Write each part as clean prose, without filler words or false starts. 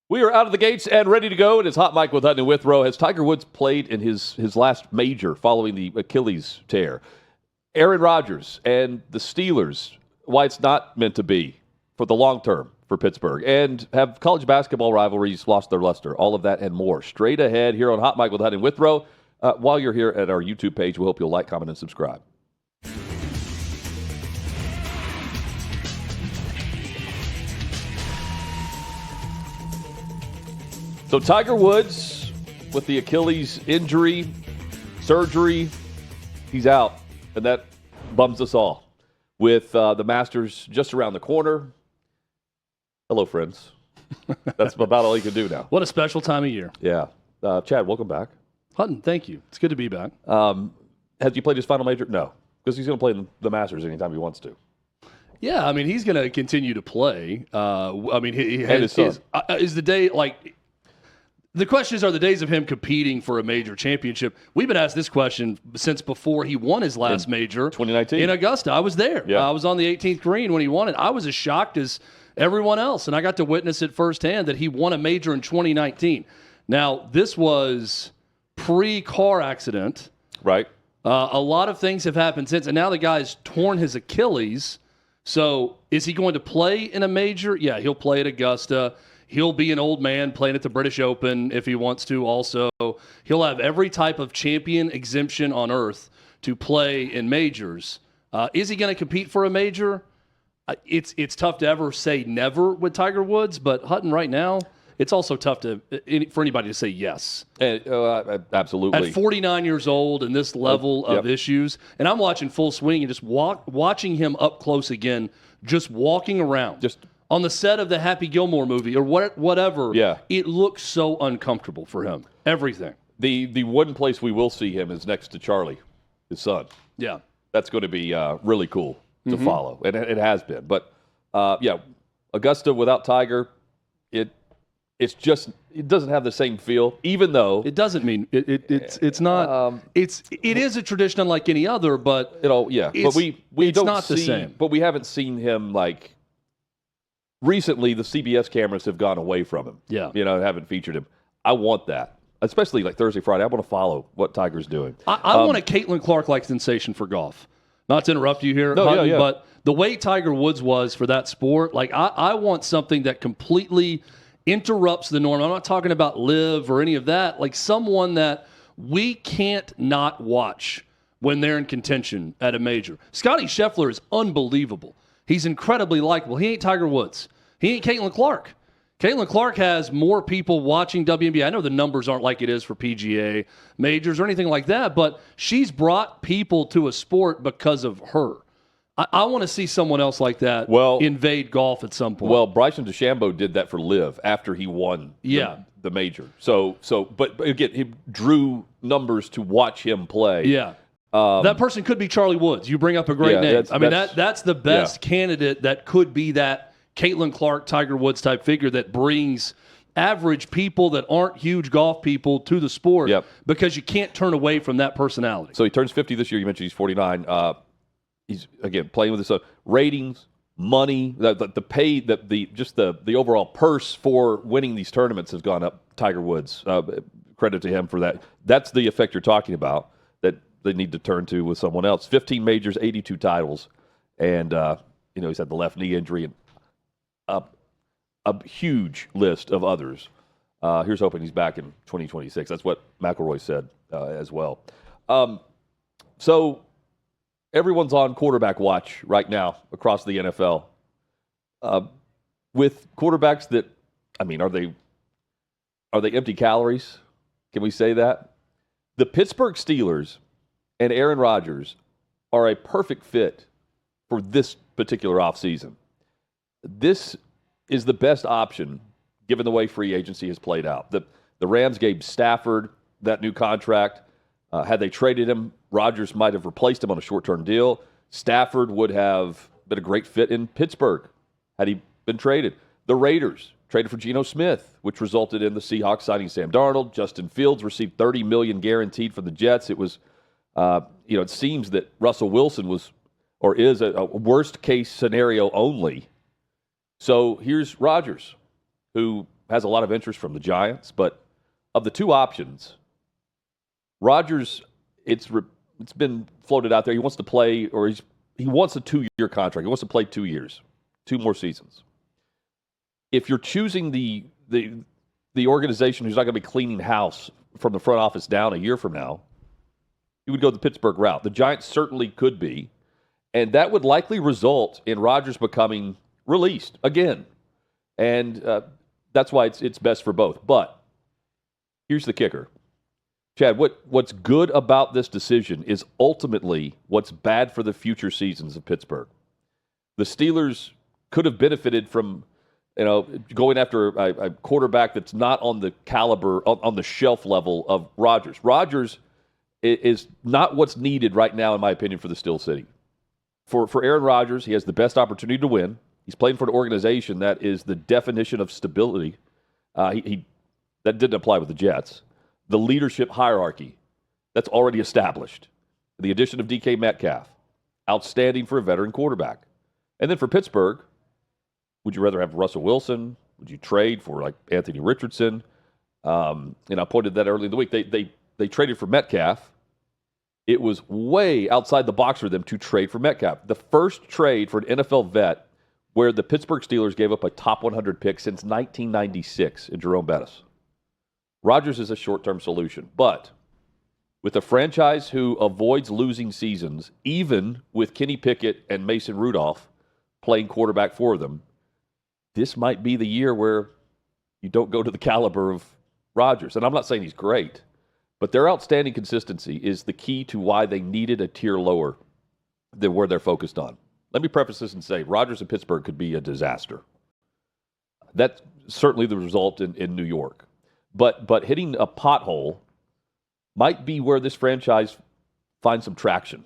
We are out of the gates and ready to go. It is Hot Mike with Hutton and Withrow. Has Tiger Woods played in his last major following the Achilles tear? Aaron Rodgers and the Steelers, why it's not meant to be for the long term for Pittsburgh. And have college basketball rivalries lost their luster? All of that and more. Straight ahead here on Hot Mike with Hutton and Withrow. While you're here at our YouTube page, we hope you'll like, comment, and subscribe. So Tiger Woods, with the Achilles injury, surgery, he's out. And that bums us all. With the Masters just around the corner. Hello, friends. That's about all you can do now. What a special time of year. Yeah. Chad, welcome back. Hutton, thank you. It's good to be back. Has he played his final major? No. Because he's going to play the Masters anytime he wants to. Yeah, I mean, he's going to continue to play. I mean, he and his son. Is the day, like... The question is, are the days of him competing for a major championship? We've been asked this question since before he won his last major. 2019. In Augusta. I was there. Yeah. I was on the 18th green when he won it. I was as shocked as everyone else, and I got to witness it firsthand that he won a major in 2019. Now, this was pre-car accident. Right. A lot of things have happened since, and now the guy's torn his Achilles. So is he going to play in a major? Yeah, he'll play at Augusta. He'll be an old man playing at the British Open if he wants to also. He'll have every type of champion exemption on earth to play in majors. Is he going to compete for a major? It's tough to ever say never with Tiger Woods, but Hutton right now, it's also tough for anybody to say yes. Absolutely. At 49 years old and this level of issues, and I'm watching Full Swing and just watching him up close again, just walking around. Just on the set of the Happy Gilmore movie or whatever, it looks so uncomfortable for him. Everything. The one place we will see him is next to Charlie, his son. Yeah. That's going to be really cool to follow. And it has been. But, Augusta without Tiger, it doesn't have the same feel, even though it doesn't mean it's not it is a tradition unlike any other, but but we don't not see, the same. But we haven't seen him like recently. The CBS cameras have gone away from him. Yeah, haven't featured him. I want that, especially like Thursday, Friday. I want to follow what Tiger's doing. I want a Caitlin Clark-like sensation for golf. Not to interrupt you here, Hutton, but the way Tiger Woods was for that sport, like I want something that completely interrupts the norm. I'm not talking about live or any of that. Like someone that we can't not watch when they're in contention at a major. Scotty Scheffler is unbelievable. He's incredibly likable. He ain't Tiger Woods. He ain't Caitlin Clark. Caitlin Clark has more people watching WNBA. I know the numbers aren't like it is for PGA majors or anything like that, but she's brought people to a sport because of her. I want to see someone else like that invade golf at some point. Well, Bryson DeChambeau did that for LIV after he won the major. But again, he drew numbers to watch him play. Yeah. That person could be Charlie Woods. You bring up a great name. That's the best candidate that could be that Caitlin Clark, Tiger Woods type figure that brings average people that aren't huge golf people to the sport because you can't turn away from that personality. So he turns 50 this year. You mentioned he's 49. He's again playing with his ratings, money, the pay, the overall purse for winning these tournaments has gone up. Tiger Woods, credit to him for that. That's the effect you're talking about that they need to turn to with someone else. 15 majors, 82 titles, and he's had the left knee injury and a huge list of others. Here's hoping he's back in 2026. That's what McIlroy said as well. So. Everyone's on quarterback watch right now across the NFL. With quarterbacks that, are they empty calories? Can we say that? The Pittsburgh Steelers and Aaron Rodgers are a perfect fit for this particular offseason. This is the best option given the way free agency has played out. The Rams gave Stafford that new contract. Had they traded him, Rodgers might have replaced him on a short-term deal. Stafford would have been a great fit in Pittsburgh had he been traded. The Raiders traded for Geno Smith, which resulted in the Seahawks signing Sam Darnold. Justin Fields received $30 million guaranteed from the Jets. It was, it seems that Russell Wilson was or is a worst-case scenario only. So here's Rodgers, who has a lot of interest from the Giants, but of the two options, Rodgers, it's been floated out there. He wants to play, or he wants a 2-year contract. He wants to play 2 years, 2 more seasons. If you're choosing the organization who's not going to be cleaning house from the front office down a year from now, you would go the Pittsburgh route. The Giants certainly could be, and that would likely result in Rodgers becoming released again. And that's why it's best for both. But here's the kicker. Chad, what's good about this decision is ultimately what's bad for the future seasons of Pittsburgh. The Steelers could have benefited from going after a quarterback that's not on the caliber, on the shelf level of Rodgers. Rodgers is not what's needed right now, in my opinion, for the Steel City. For Aaron Rodgers, he has the best opportunity to win. He's playing for an organization that is the definition of stability. That didn't apply with the Jets. The leadership hierarchy, that's already established. The addition of DK Metcalf, outstanding for a veteran quarterback. And then for Pittsburgh, would you rather have Russell Wilson? Would you trade for like Anthony Richardson? And I pointed that early in the week. They traded for Metcalf. It was way outside the box for them to trade for Metcalf. The first trade for an NFL vet where the Pittsburgh Steelers gave up a top 100 pick since 1996 in Jerome Bettis. Rodgers is a short-term solution, but with a franchise who avoids losing seasons, even with Kenny Pickett and Mason Rudolph playing quarterback for them, this might be the year where you don't go to the caliber of Rodgers. And I'm not saying he's great, but their outstanding consistency is the key to why they needed a tier lower than where they're focused on. Let me preface this and say Rodgers in Pittsburgh could be a disaster. That's certainly the result in New York. But hitting a pothole might be where this franchise finds some traction.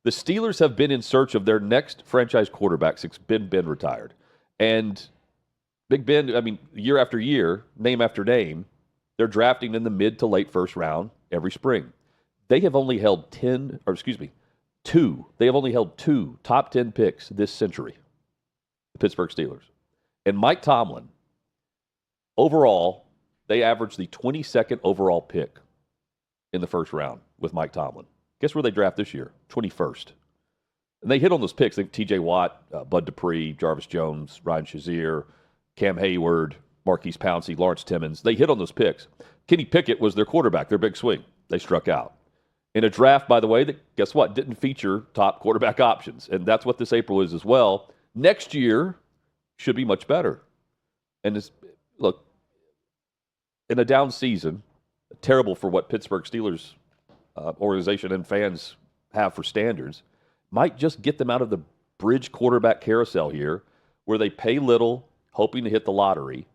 The Steelers have been in search of their next franchise quarterback since Ben retired. And Big Ben, I mean, year after year, name after name, they're drafting in the mid to late first round every spring. They have only held two. They have only held 2 top 10 picks this century, the Pittsburgh Steelers. And Mike Tomlin, overall, they averaged the 22nd overall pick in the first round with Mike Tomlin. Guess where they draft this year? 21st. And they hit on those picks. They have T.J. Watt, Bud Dupree, Jarvis Jones, Ryan Shazier, Cam Hayward, Marquise Pouncey, Lawrence Timmons. They hit on those picks. Kenny Pickett was their quarterback, their big swing. They struck out. In a draft, by the way, that, guess what, didn't feature top quarterback options. And that's what this April is as well. Next year should be much better. And look, in a down season, terrible for what Pittsburgh Steelers organization and fans have for standards, might just get them out of the bridge quarterback carousel here where they pay little, hoping to hit the lottery.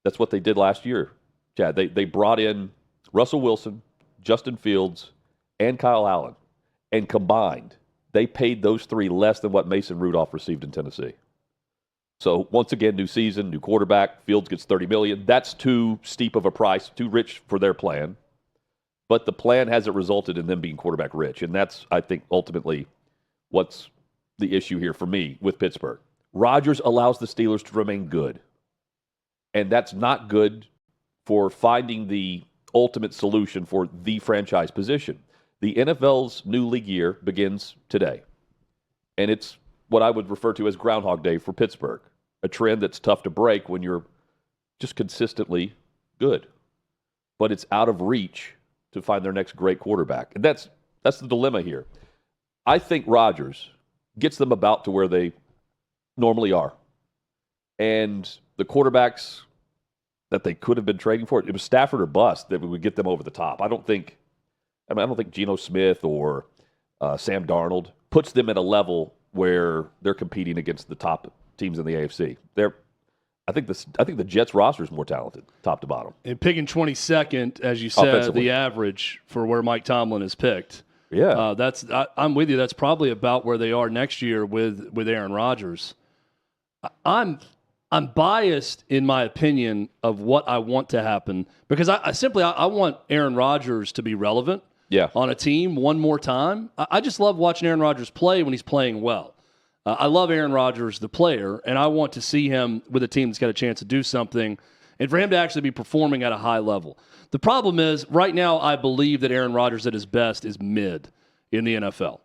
That's what they did last year, Chad. They brought in Russell Wilson, Justin Fields, and Kyle Allen. And combined, they paid those 3 less than what Mason Rudolph received in Tennessee. So once again, new season, new quarterback. Fields gets $30 million. That's too steep of a price, too rich for their plan. But the plan hasn't resulted in them being quarterback rich. And that's, I think, ultimately what's the issue here for me with Pittsburgh. Rodgers allows the Steelers to remain good. And that's not good for finding the ultimate solution for the franchise position. The NFL's new league year begins today. And it's what I would refer to as Groundhog Day for Pittsburgh, a trend that's tough to break when you're just consistently good. But it's out of reach to find their next great quarterback. And that's the dilemma here. I think Rodgers gets them about to where they normally are. And the quarterbacks that they could have been trading for, it was Stafford or bust that would get them over the top. I don't think Geno Smith or Sam Darnold puts them at a level where they're competing against the top teams in the AFC. I think the Jets roster is more talented, top to bottom. And picking 22nd, as you said, the average for where Mike Tomlin is picked. Yeah, I'm with you. That's probably about where they are next year with Aaron Rodgers. I'm biased in my opinion of what I want to happen because I want Aaron Rodgers to be relevant. Yeah. On a team one more time. I just love watching Aaron Rodgers play when he's playing well. I love Aaron Rodgers, the player, and I want to see him with a team that's got a chance to do something and for him to actually be performing at a high level. The problem is, right now, I believe that Aaron Rodgers at his best is mid in the NFL.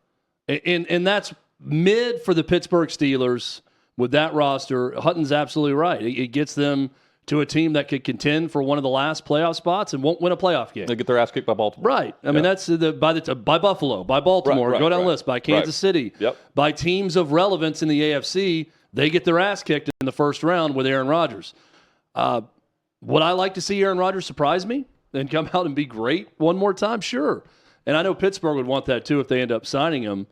And that's mid for the Pittsburgh Steelers with that roster. Hutton's absolutely right. It gets them to a team that could contend for one of the last playoff spots and won't win a playoff game. They get their ass kicked by Baltimore. Right. I mean, that's by Buffalo, by Baltimore, go down the list, by Kansas City, by teams of relevance in the AFC. They get their ass kicked in the first round with Aaron Rodgers. Would I like to see Aaron Rodgers surprise me and come out and be great one more time? Sure. And I know Pittsburgh would want that too if they end up signing him.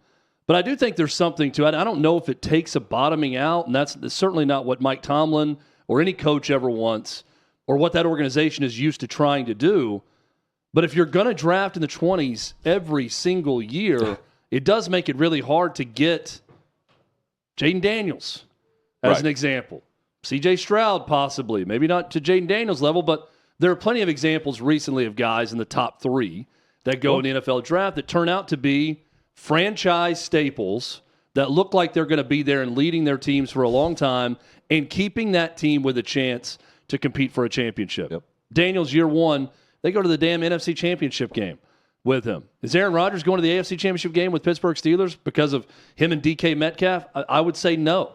But I do think there's something to it. I don't know if it takes a bottoming out, and that's certainly not what Mike Tomlin or any coach ever wants, or what that organization is used to trying to do. But if you're going to draft in the 20s every single year, it does make it really hard to get Jaden Daniels as an example. C.J. Stroud, possibly. Maybe not to Jaden Daniels' level, but there are plenty of examples recently of guys in the top 3 that go in the NFL draft that turn out to be franchise staples that look like they're going to be there and leading their teams for a long time and keeping that team with a chance to compete for a championship. Daniels, year 1, they go to the damn NFC Championship game with him. Is Aaron Rodgers going to the AFC Championship game with Pittsburgh Steelers because of him and DK Metcalf? I would say no.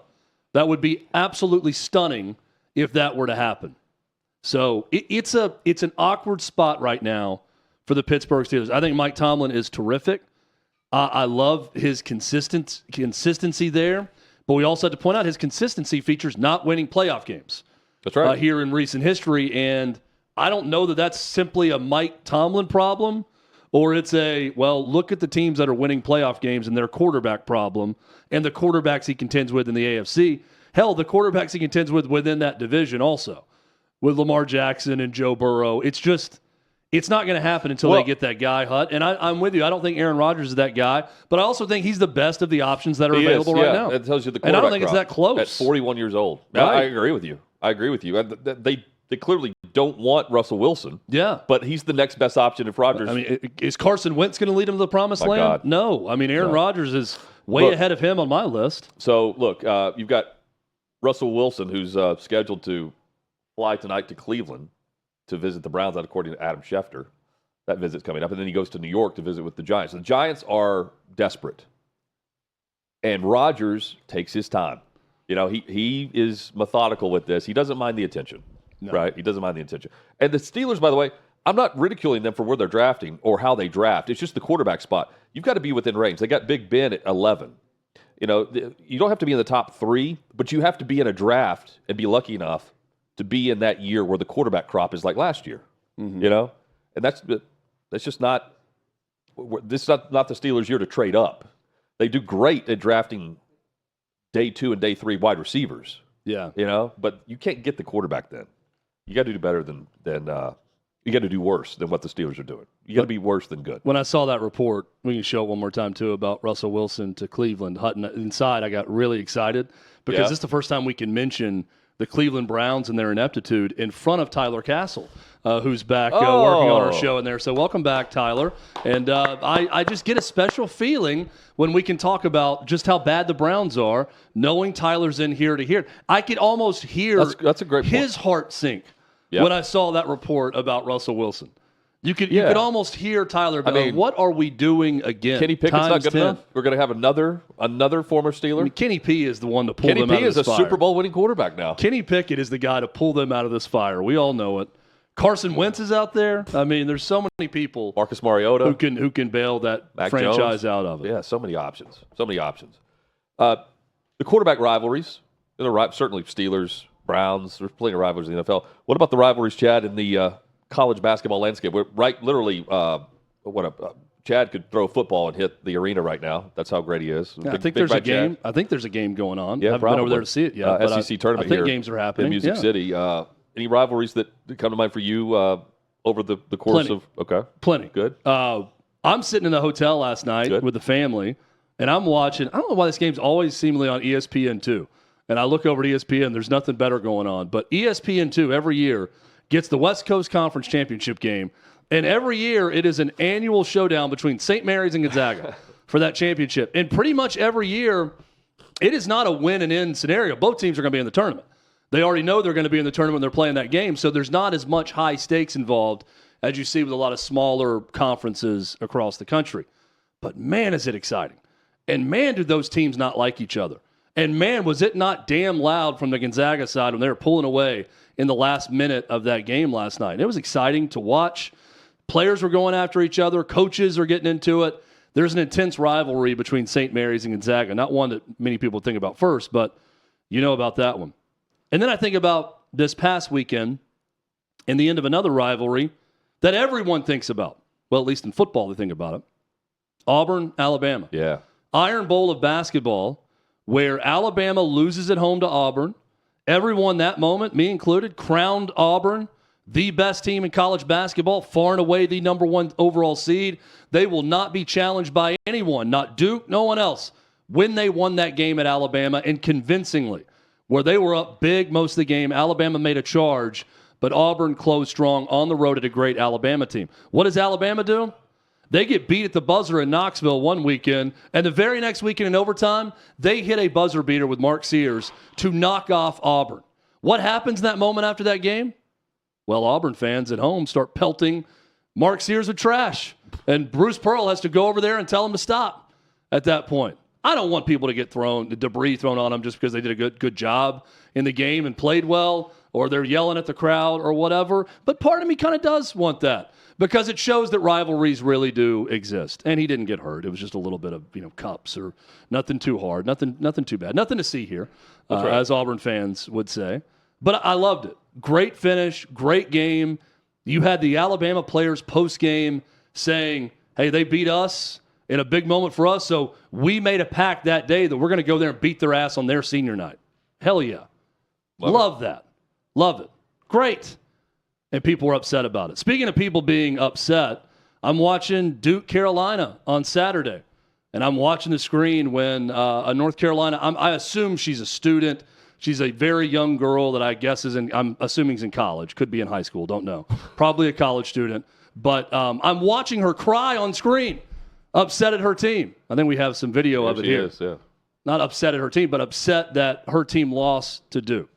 That would be absolutely stunning if that were to happen. So it's an awkward spot right now for the Pittsburgh Steelers. I think Mike Tomlin is terrific. I love his consistency there, but we also have to point out his consistency features not winning playoff games. That's right. Here in recent history, and I don't know that that's simply a Mike Tomlin problem, or it's look at the teams that are winning playoff games and their quarterback problem, and the quarterbacks he contends with in the AFC. Hell, the quarterbacks he contends with within that division also, with Lamar Jackson and Joe Burrow. It's not going to happen until they get that guy, Hut. And I'm with you. I don't think Aaron Rodgers is that guy, but I also think he's the best of the options that are available right now. That tells you the quarterback. And I don't think it's that close. At 41 years old. Right. I agree with you. They clearly don't want Russell Wilson. Yeah. But he's the next best option if Rodgers. I mean, is Carson Wentz going to lead him to the promised land? God. No. I mean, Aaron Rodgers is way ahead of him on my list. So, look, you've got Russell Wilson, who's scheduled to fly tonight to Cleveland to visit the Browns, according to Adam Schefter. That visit's coming up. And then he goes to New York to visit with the Giants. The Giants are desperate. And Rodgers takes his time. You know, he is methodical with this. He doesn't mind the attention. No. Right? He doesn't mind the attention. And the Steelers, by the way, I'm not ridiculing them for where they're drafting or how they draft. It's just the quarterback spot. You've got to be within range. They got Big Ben at 11. You know, you don't have to be in the top 3, but you have to be in a draft and be lucky enough to be in that year where the quarterback crop is like last year. Mm-hmm. You know? And that's just not – this is not the Steelers' year to trade up. They do great at drafting day 2 and day 3 wide receivers. Yeah. You know? But you can't get the quarterback then. You got to do better than you got to do worse than what the Steelers are doing. You got to be worse than good. When I saw that report, we can show it one more time too, about Russell Wilson to Cleveland. Hutton inside, I got really excited because this is the first time we can mention the Cleveland Browns and their ineptitude in front of Tyler Castle, who's back working on our show in there. So welcome back, Tyler. And I just get a special feeling when we can talk about just how bad the Browns are, knowing Tyler's in here to hear. I could almost hear that's a great his point. heart sink when I saw that report about Russell Wilson. You could almost hear Tyler going, what are we doing again? Kenny Pickett's not good enough. We're going to have another former Steeler. I mean, Kenny P is the one to pull them out of this fire. Kenny P is a Super Bowl winning quarterback now. Kenny Pickett is the guy to pull them out of this fire. We all know it. Carson Wentz is out there. I mean, there's so many people. Marcus Mariota. Who can bail that Mac franchise Jones. out of it. Yeah, so many options. The quarterback rivalries. Certainly Steelers, Browns. There's plenty of rivalries in the NFL. What about the rivalries, Chad, in the college basketball landscape? We're literally, Chad could throw a football and hit the arena right now. That's how great he is. Yeah, I think there's a game. I think there's a game going on. Yeah, I haven't been over there to see it yet. SEC tournament here. I think here games are happening in Music City. Any rivalries that come to mind for you over the course of? Okay, plenty. Good. I'm sitting in the hotel last night with the family, and I'm watching. I don't know why this game's always seemingly on ESPN2. And I look over at ESPN. There's nothing better going on. But ESPN2 every year gets the West Coast Conference Championship game. And every year it is an annual showdown between St. Mary's and Gonzaga for that championship. And pretty much every year it is not a win and end scenario. Both teams are going to be in the tournament. They already know they're going to be in the tournament when they're playing that game, so there's not as much high stakes involved as you see with a lot of smaller conferences across the country. But man, is it exciting. And man, do those teams not like each other. And man, was it not damn loud from the Gonzaga side when they were pulling away in the last minute of that game last night. And it was exciting to watch. Players were going after each other. Coaches are getting into it. There's an intense rivalry between St. Mary's and Gonzaga. Not one that many people think about first, but you know about that one. And then I think about this past weekend and the end of another rivalry that everyone thinks about. Well, at least in football, they think about it. Auburn, Alabama. Yeah. Iron Bowl of basketball, where Alabama loses at home to Auburn. Everyone that moment, me included, crowned Auburn the best team in college basketball, far and away the number one overall seed. They will not be challenged by anyone, not Duke, no one else, when they won that game at Alabama, and convincingly. Where they were up big most of the game, Alabama made a charge, but Auburn closed strong on the road at a great Alabama team. What does Alabama do? They get beat at the buzzer in Knoxville one weekend, and the very next weekend in overtime, they hit a buzzer beater with Mark Sears to knock off Auburn. What happens in that moment after that game? Well, Auburn fans at home start pelting Mark Sears with trash, and Bruce Pearl has to go over there and tell him to stop at that point. I don't want people to get debris thrown on them just because they did a good job in the game and played well, or they're yelling at the crowd or whatever. But part of me kind of does want that because it shows that rivalries really do exist. And he didn't get hurt. It was just a little bit of cups or nothing too hard, nothing too bad, nothing to see here, right, as Auburn fans would say. But I loved it. Great finish, great game. You had the Alabama players post-game saying, hey, they beat us in a big moment for us, so we made a pact that day that we're going to go there and beat their ass on their senior night. Hell yeah. Love that. Love it. Great. And people were upset about it. Speaking of people being upset, I'm watching Duke, Carolina on Saturday, and I'm watching the screen when a North Carolina, I assume she's a student. She's a very young girl that I guess I'm assuming is in college. Could be in high school. Don't know. Probably a college student. But I'm watching her cry on screen, upset at her team. I think we have some video of it here. Is, yeah. Not upset at her team, but upset that her team lost to Duke.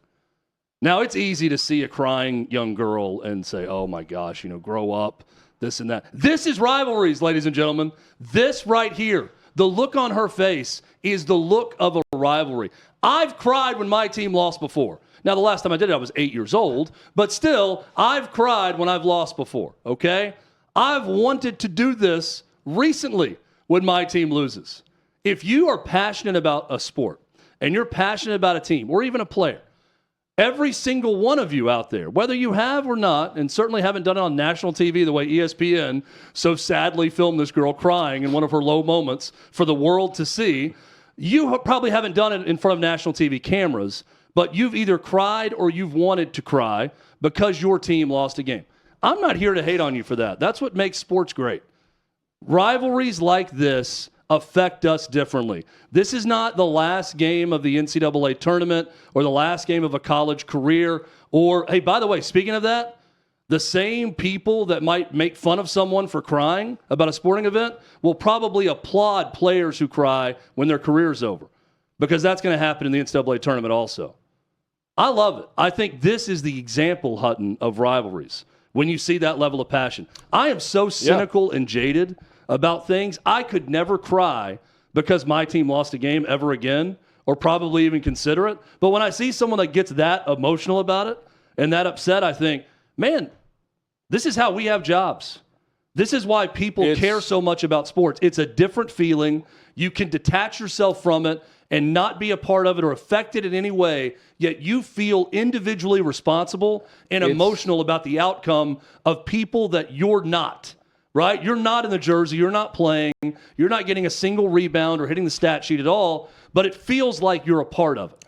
Now, it's easy to see a crying young girl and say, oh, my gosh, grow up, this and that. This is rivalries, ladies and gentlemen. This right here, the look on her face is the look of a rivalry. I've cried when my team lost before. Now, the last time I did it, I was 8 years old. But still, I've cried when I've lost before, okay? I've wanted to do this recently when my team loses. If you are passionate about a sport and you're passionate about a team or even a player, every single one of you out there, whether you have or not, and certainly haven't done it on national TV the way ESPN so sadly filmed this girl crying in one of her low moments for the world to see, you probably haven't done it in front of national TV cameras, but you've either cried or you've wanted to cry because your team lost a game. I'm not here to hate on you for that. That's what makes sports great. Rivalries like this affect us differently. This is not the last game of the NCAA tournament or the last game of a college career. Or, hey, by the way, speaking of that, the same people that might make fun of someone for crying about a sporting event will probably applaud players who cry when their career's over, because that's going to happen in the NCAA tournament also. I love it. I think this is the example, Hutton, of rivalries when you see that level of passion. I am so cynical and jaded about things. I could never cry because my team lost a game ever again, or probably even consider it. But when I see someone that gets that emotional about it and that upset, I think, man, this is how we have jobs. This is why people care so much about sports. It's a different feeling. You can detach yourself from it and not be a part of it or affected in any way, yet you feel individually responsible and emotional about the outcome of people that you're not. Right? You're not in the jersey. You're not playing. You're not getting a single rebound or hitting the stat sheet at all, but it feels like you're a part of it.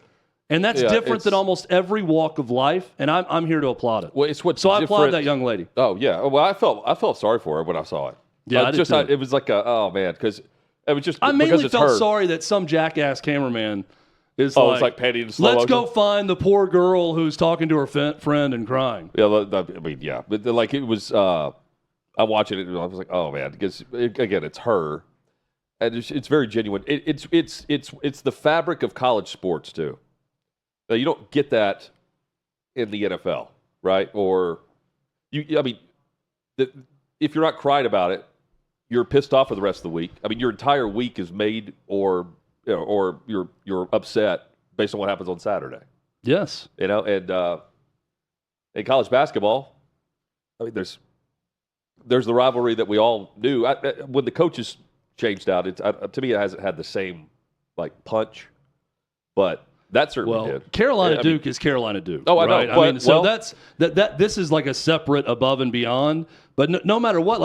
And that's different than almost every walk of life, and I'm here to applaud it. Well, it's what's so different. I applaud that young lady. Oh, yeah. Well, I felt sorry for her when I saw it. Yeah, it was like oh, man, because it was just I mainly it's felt her. sorry that some jackass cameraman is it's like panty in slow let's motion. go find the poor girl who's talking to her friend and crying. Yeah, I mean, yeah. But like it was I'm watching it and I was like, oh, man, because, again, it's her. And it's very genuine. It's the fabric of college sports, too. You don't get that in the NFL, right? Or I mean, if you're not crying about it, you're pissed off for the rest of the week. I mean, your entire week is made, or you're upset based on what happens on Saturday. Yes, and in college basketball, I mean, there's the rivalry that we all knew. When the coaches changed out, to me it hasn't had the same punch, but that certainly did. Carolina Duke is Carolina Duke. Oh, I know. Right? I mean, so that's that. This is like a separate above and beyond. But no matter what,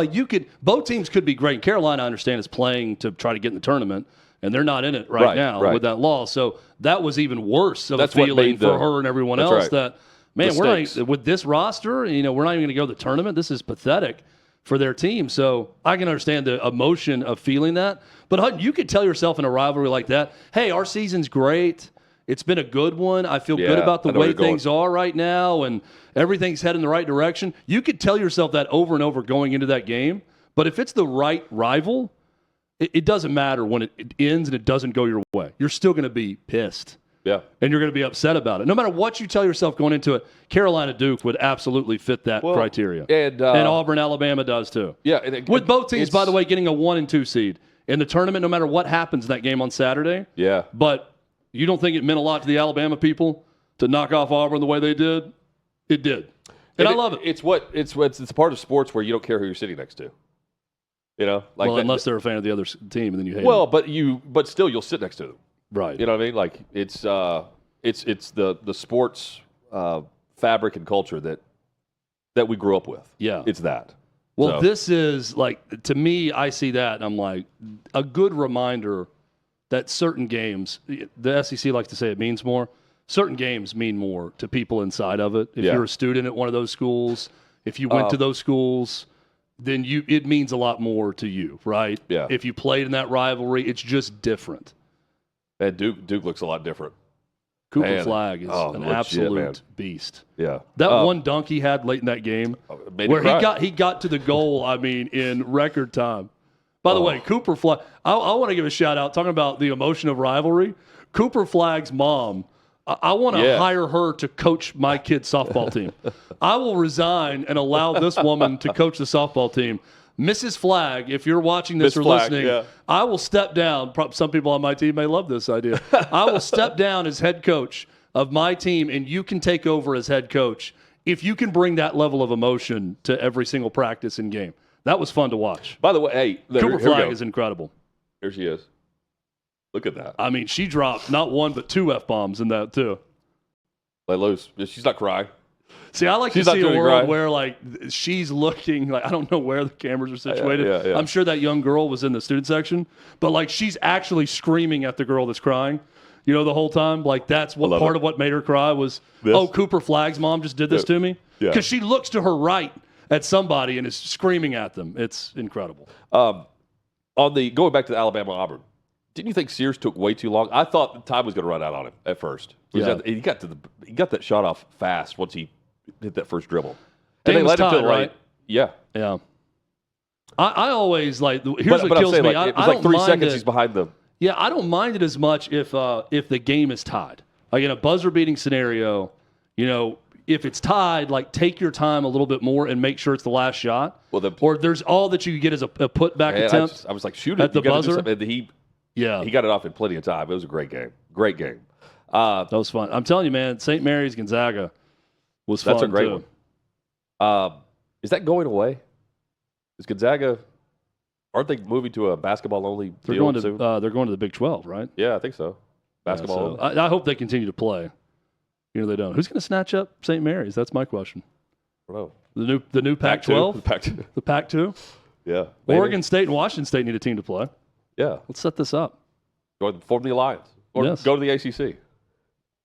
both teams could be great. Carolina, I understand, is playing to try to get in the tournament, and they're not in it right now with that loss. So that was even worse of a feeling for her and everyone else. Right. That we're not with this roster. We're not even going to go to the tournament. This is pathetic for their team. So I can understand the emotion of feeling that. But Hutton, you could tell yourself in a rivalry like that, hey, our season's great. It's been a good one. I feel good about the way things are right now, and everything's heading in the right direction. You could tell yourself that over and over going into that game. But if it's the right rival, it doesn't matter when it ends and it doesn't go your way. You're still going to be pissed. Yeah. And you're going to be upset about it. No matter what you tell yourself going into it, Carolina Duke would absolutely fit that criteria. And Auburn, Alabama does too. Yeah. With both teams, by the way, getting a 1 and 2 seed in the tournament, no matter what happens in that game on Saturday. Yeah. But you don't think it meant a lot to the Alabama people to knock off Auburn the way they did? It did. And I love it. It's a part of sports where you don't care who you're sitting next to. Unless they're a fan of the other team and then you hate them. But still you'll sit next to them. Right. You know what I mean? It's the sports fabric and culture that we grew up with. Yeah. It's that. Well, this is to me, I see that and I'm like, a good reminder that certain games, the SEC likes to say it means more. Certain games mean more to people inside of it. If you're a student at one of those schools, if you went to those schools, then it means a lot more to you, right? Yeah. If you played in that rivalry, it's just different. And Duke looks a lot different. Cooper Flagg is an absolute beast. Yeah. That one dunk he had late in that game where he got to the goal, in record time. By the way, Cooper Flagg, I want to give a shout out, talking about the emotion of rivalry. Cooper Flagg's mom, I want to hire her to coach my kid's softball team. I will resign and allow this woman to coach the softball team. Mrs. Flagg, if you're watching this or listening, I will step down. Some people on my team may love this idea. I will step down as head coach of my team, and you can take over as head coach if you can bring that level of emotion to every single practice and game. That was fun to watch. By the way, Cooper Flagg is incredible. Here she is. Look at that. I mean, she dropped not one but 2 F-bombs in that too. Let loose. She's not crying. See, I like to see a world where she's looking I don't know where the cameras are situated. Yeah. I'm sure that young girl was in the student section, but she's actually screaming at the girl that's crying. The whole time. That's what part of what made her cry was, Cooper Flagg's mom just did this to me. Because she looks to her right at somebody and is screaming at them. It's incredible. Going back to the Alabama-Auburn, didn't you think Sears took way too long? I thought the time was going to run out on him at first. He got that shot off fast once he hit that first dribble. And they let him to the right. Yeah. Yeah. I always here's what kills me. It was 3 seconds he's behind the. Yeah, I don't mind it as much if the game is tied. In a buzzer-beating scenario, if it's tied, take your time a little bit more and make sure it's the last shot. Or there's all that you get is a putback attempt. I was like, shoot it at the buzzer. He got it off in plenty of time. It was a great game. Great game. That was fun. I'm telling you, man, St. Mary's Gonzaga was fun. That's a great too. one. Is that going away? Is Gonzaga? Aren't they moving to a basketball-only deal soon? They're going to the Big 12, right? Yeah, I think so. Basketball. I hope they continue to play. They don't. Who's going to snatch up St. Mary's? That's my question. I don't know. The new Pac-12? The Pac-2? Yeah. Maybe. Oregon State and Washington State need a team to play. Yeah. Let's set this up. Form the alliance. Or go to the ACC.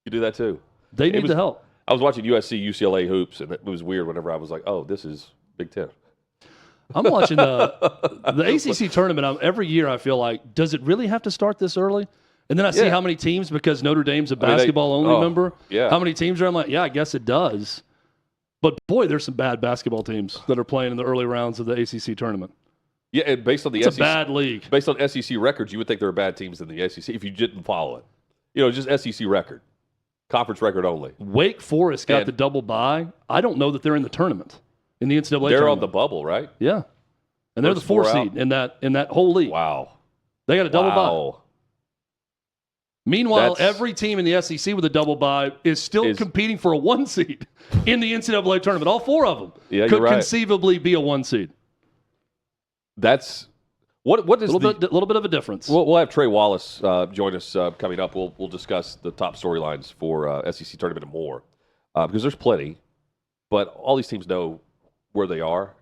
You do that too. They need the help. I was watching USC, UCLA hoops, and it was weird whenever I was like, oh, this is Big Ten. I'm watching the ACC tournament. Every year I feel like, does it really have to start this early? And then I see how many teams, because Notre Dame's a basketball-only member. Yeah. How many teams are? I'm like, yeah, I guess it does. But, boy, there's some bad basketball teams that are playing in the early rounds of the ACC tournament. Yeah, and based on the SEC, a bad league. Based on SEC records, you would think there are bad teams in the SEC if you didn't follow it. Just SEC record. Conference record only. Wake Forest got the double bye. I don't know that they're in the tournament, in the NCAA tournament. They're on the bubble, right? Yeah. And they're the 4 seed in that whole league. Wow. They got a double bye. Meanwhile, every team in the SEC with a double bye is still competing for a 1 seed in the NCAA tournament. All 4 of them could conceivably be a 1 seed. That's what is a little bit of a difference. We'll have Trey Wallace join us coming up. We'll discuss the top storylines for SEC tournament and more because there's plenty, but all these teams know where they are,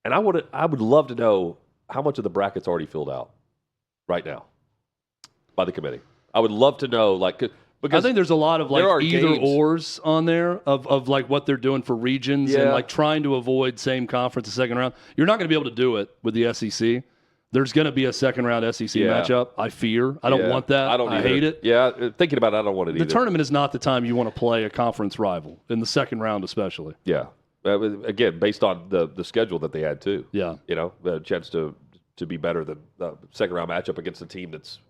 and I would love to know how much of the bracket's already filled out right now by the committee. I would love to know, because I think there's a lot of either ors on there of like what they're doing for regions and like trying to avoid same conference the second round. You're not going to be able to do it with the SEC. There's going to be a second round SEC matchup. I fear. I don't want that. I hate it. Yeah, thinking about it, I don't want it either. The tournament is not the time you want to play a conference rival in the second round, especially. Yeah. Again, based on the schedule that they had too. Yeah. A chance to be better than the second round matchup against a team that's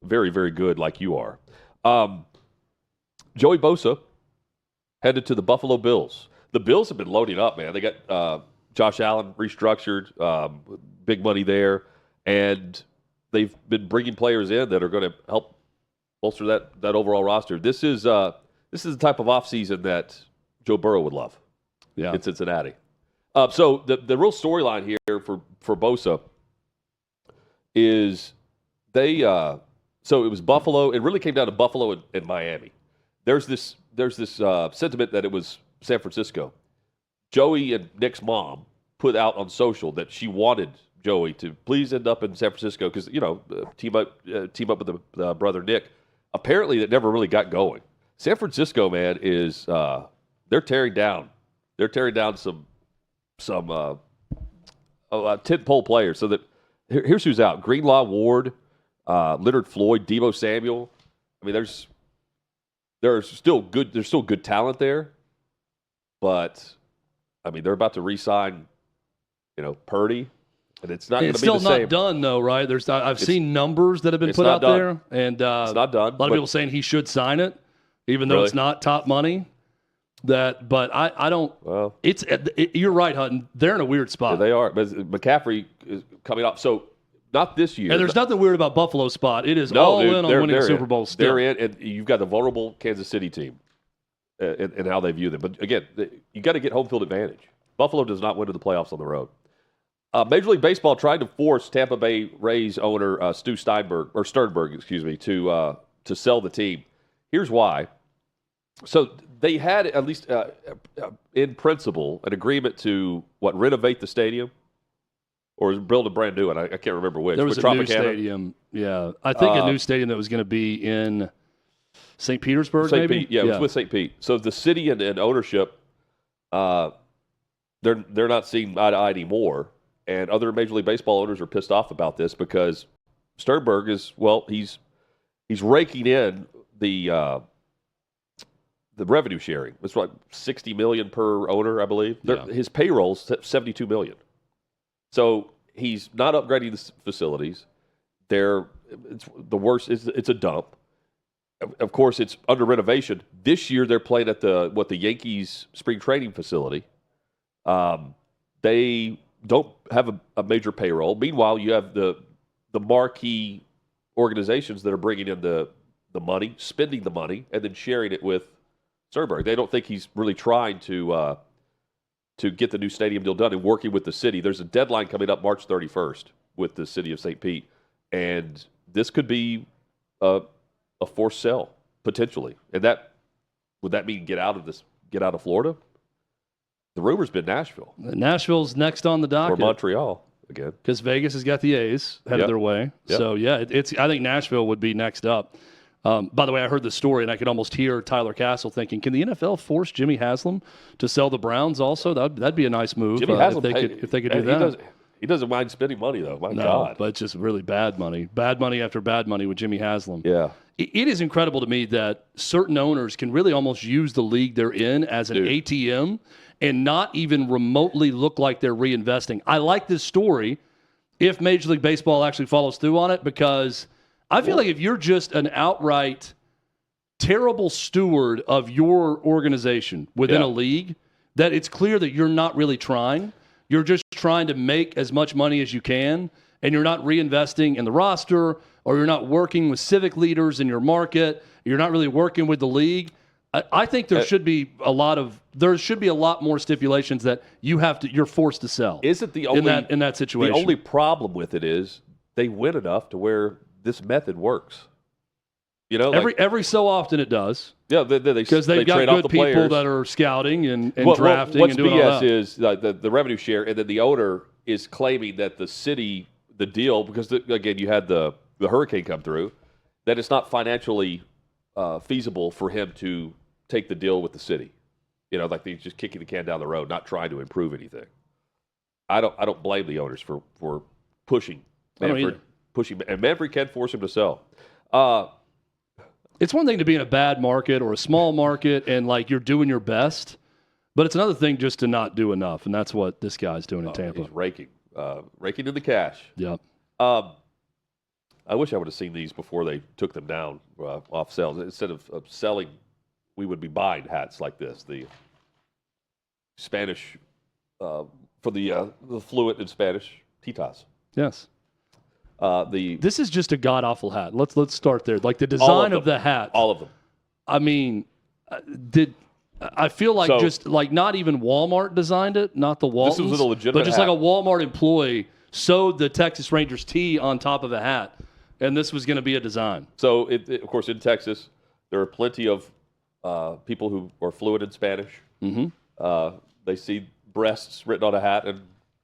very, very good like you are. Joey Bosa headed to the Buffalo Bills. The Bills have been loading up, man. They got Josh Allen restructured, big money there, and they've been bringing players in that are going to help bolster that overall roster. This is the type of offseason that Joe Burrow would love in Cincinnati. So the real storyline here for Bosa is they so it was Buffalo. It really came down to Buffalo and Miami. There's this sentiment that it was San Francisco. Joey and Nick's mom put out on social that she wanted Joey to please end up in San Francisco because team up with the brother Nick. Apparently, that never really got going. San Francisco, man, is they're tearing down. They're tearing down some tentpole players. So that here's who's out: Greenlaw Ward, Leonard Floyd, Deebo Samuel. I mean, there's still good talent there, but I mean they're about to re-sign, Purdy, and it's not going to be the same. It's still not done though, right? I've seen numbers that have been put out there, and it's not done. A lot of people saying he should sign it, even though it's not top money. But I don't. Well, you're right, Hutton. They're in a weird spot. Yeah, they are. But McCaffrey is coming off. So not this year. And there's nothing weird about Buffalo's spot. It is all in on winning the Super Bowl still. They're in, and you've got the vulnerable Kansas City team and how they view them. But again, you got to get home field advantage. Buffalo does not win to the playoffs on the road. Major League Baseball tried to force Tampa Bay Rays owner Sternberg, to sell the team. Here's why. So they had at least in principle an agreement to renovate the stadium or build a brand new one. I can't remember which. There was a new stadium. Yeah, I think a new stadium that was going to be in St. Petersburg. Maybe. Pete. Yeah, it was with St. Pete. So the city and ownership, they're not seeing eye to eye anymore. And other Major League Baseball owners are pissed off about this because Sternberg he's raking in the revenue sharing. It's like $60 million per owner, I believe. Yeah. His payroll's $72 million. So he's not upgrading the facilities. It's the worst. It's a dump. Of course, it's under renovation. This year they're playing at the Yankees spring training facility. They don't have a major payroll. Meanwhile, you have the marquee organizations that are bringing in the money, spending the money, and then sharing it with Sternberg. They don't think he's really trying to get the new stadium deal done and working with the city. There's a deadline coming up March 31st with the city of St. Pete, and this could be a forced sell potentially. And would that mean get out of Florida? The rumor's been Nashville. Nashville's next on the docket. Or Montreal again. Because Vegas has got the A's headed their way. Yep. So, yeah, I think Nashville would be next up. By the way, I heard the story, and I could almost hear Tyler Castle thinking, can the NFL force Jimmy Haslam to sell the Browns also? That'd be a nice move Jimmy Haslam, if they could do that. He doesn't mind spending money, though. My God. But it's just really bad money. Bad money after bad money with Jimmy Haslam. Yeah. It is incredible to me that certain owners can really almost use the league they're in as an ATM and not even remotely look like they're reinvesting. I like this story if Major League Baseball actually follows through on it because I feel like if you're just an outright terrible steward of your organization within a league that it's clear that you're not really trying. You're just trying to make as much money as you can, and you're not reinvesting in the roster, or you're not working with civic leaders in your market. You're not really working with the league. I think there should be a lot more stipulations that you're forced to sell. Isn't the only in that situation? The only problem with it is they win enough to where this method works. You know, every so often it does. Yeah, because they've got good people players that are scouting and drafting what's and doing BS all that. Is the revenue share, and then the owner is claiming that the deal, because again you had the hurricane come through, that it's not financially feasible for him to take the deal with the city. You know, like he's just kicking the can down the road, not trying to improve anything. I don't blame the owners for pushing Manfred, and Manfred can force him to sell. It's one thing to be in a bad market or a small market and like you're doing your best, but it's another thing just to not do enough, and that's what this guy's doing in Tampa. He's raking in the cash. Yep. I wish I would have seen these before they took them down off sales. Instead of selling, we would be buying hats like this. The Spanish, for the fluent in Spanish, titas. Yes. This is just a god-awful hat. Let's start there. Like the design of the hat. All of them. I mean, I feel like just like not even Walmart designed it, not the Waltons. This was a legitimate but just hat. like a Walmart employee sewed the Texas Rangers T on top of a hat, and this was going to be a design. So, of course, in Texas, there are plenty of people who are fluent in Spanish. Mm-hmm. They see breasts written on a hat, and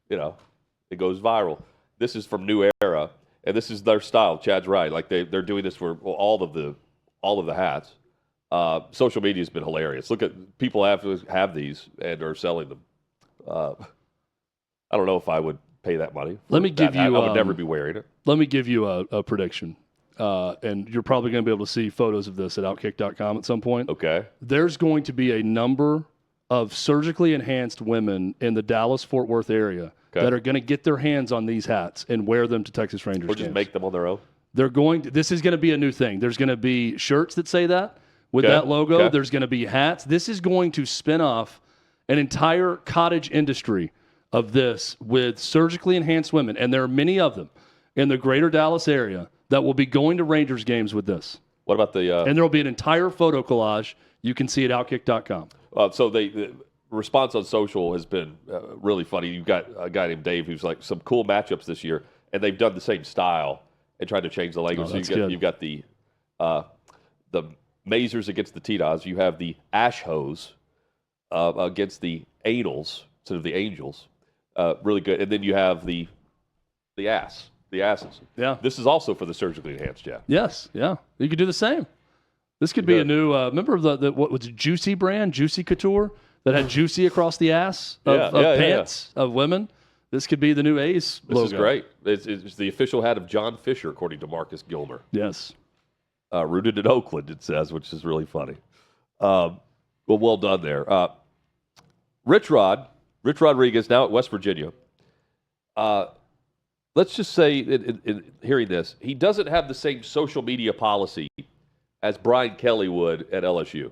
it goes viral. This is from New Era, and this is their style. Chad's right; like they're doing this for all of the hats. Social media has been hilarious. Look at people have these and are selling them. I don't know if I would pay that money. Let me give you. I would never be wearing it. Let me give you a prediction, and you're probably going to be able to see photos of this at OutKick.com at some point. Okay. There's going to be a number of surgically enhanced women in the Dallas-Fort Worth area that are going to get their hands on these hats and wear them to Texas Rangers or just games. make them on their own. This is going to be a new thing. There's going to be shirts that say that with that logo. Okay. There's going to be hats. This is going to spin off an entire cottage industry of this with surgically enhanced women, and there are many of them in the greater Dallas area that will be going to Rangers games with this. What about the... and there will be an entire photo collage. You can see it at OutKick.com. So the response on social has been really funny. You've got a guy named Dave who's like some cool matchups this year, and they've done the same style and tried to change the language. So you've got the Mazers against the Titas. You have the Ash Hose against the Anals instead of the Angels. Really good. And then you have the asses. Yeah. This is also for the surgically enhanced, yeah. Yes, yeah. You could do the same. This could be a new, remember what was it, Juicy brand, Juicy Couture, that had Juicy across the ass of pants of women? This could be the new A's logo. This is great. It's the official hat of John Fisher, according to Marcus Gilmer. Yes. Rooted in Oakland, it says, which is really funny. Well done there. Rich Rodriguez, now at West Virginia. Let's just say, in hearing this, he doesn't have the same social media policy as Brian Kelly would at LSU.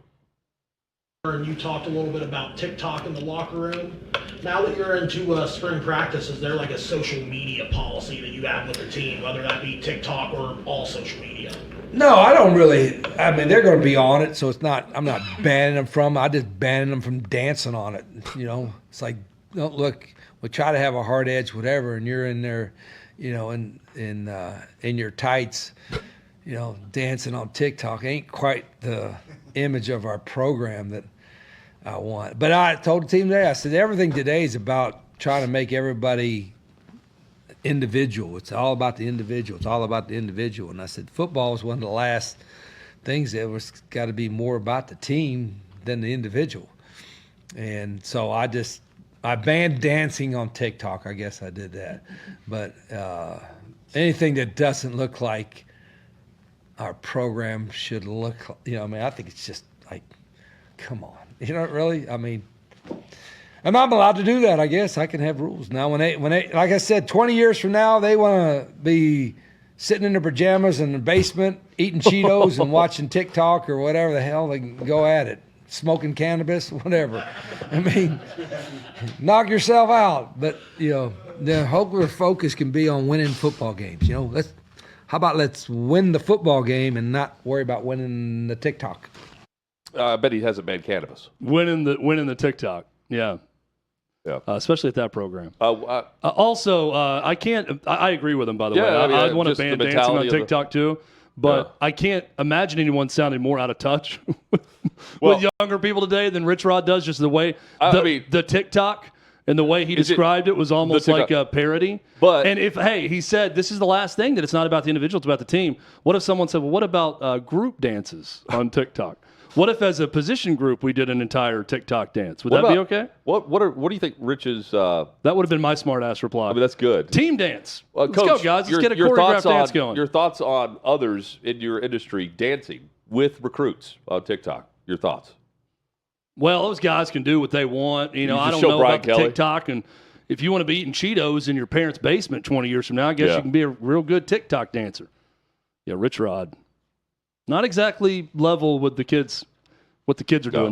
And you talked a little bit about TikTok in the locker room. Now that you're into spring practice, is there like a social media policy that you have with the team, whether that be TikTok or all social media? No, I don't really. I mean, they're going to be on it, so it's not. I'm not banning them from. I just banning them from dancing on it. You know, it's like, don't look. We try to have a hard edge, whatever, and you're in there, you know, in your tights, you know, dancing on TikTok. Ain't quite the image of our program that I want. But I told the team today, I said, everything today is about trying to make everybody individual. It's all about the individual. It's all about the individual. And I said, football is one of the last things that was got to be more about the team than the individual. And so I banned dancing on TikTok. I guess I did that. But anything that doesn't look like our program should look, you know, I mean, I think it's just like, come on. You know, really? I mean, and I'm allowed to do that, I guess. I can have rules. Now, when they, like I said, 20 years from now, they want to be sitting in their pajamas in the basement, eating Cheetos and watching TikTok or whatever the hell, they can go at it. Smoking cannabis, whatever. I mean, knock yourself out. But, the hope or focus can be on winning football games. How about let's win the football game and not worry about winning the TikTok? I bet he hasn't banned cannabis. Winning the TikTok. Yeah. Yeah. Especially at that program. Also, I can't. I agree with him. By the way, I'd want to ban dancing on TikTok too. But I can't imagine anyone sounding more out of touch with younger people today than Rich Rod does. Just the way the TikTok and the way he described it was almost like a parody. And he said this is the last thing, that it's not about the individual, it's about the team. What if someone said, well, what about group dances on TikTok? What if, as a position group, we did an entire TikTok dance? Would that be okay? What do you think Rich's? That would have been my smart ass reply. I mean, that's good. Team dance. Let's Coach, go, guys. Let's get a choreographed dance going. Your thoughts on others in your industry dancing with recruits on TikTok? Your thoughts? Well, those guys can do what they want. I don't know about TikTok, and if you want to be eating Cheetos in your parents' basement 20 years from now, I guess you can be a real good TikTok dancer. Yeah, Rich Rod. Not exactly level with the kids, what the kids are doing.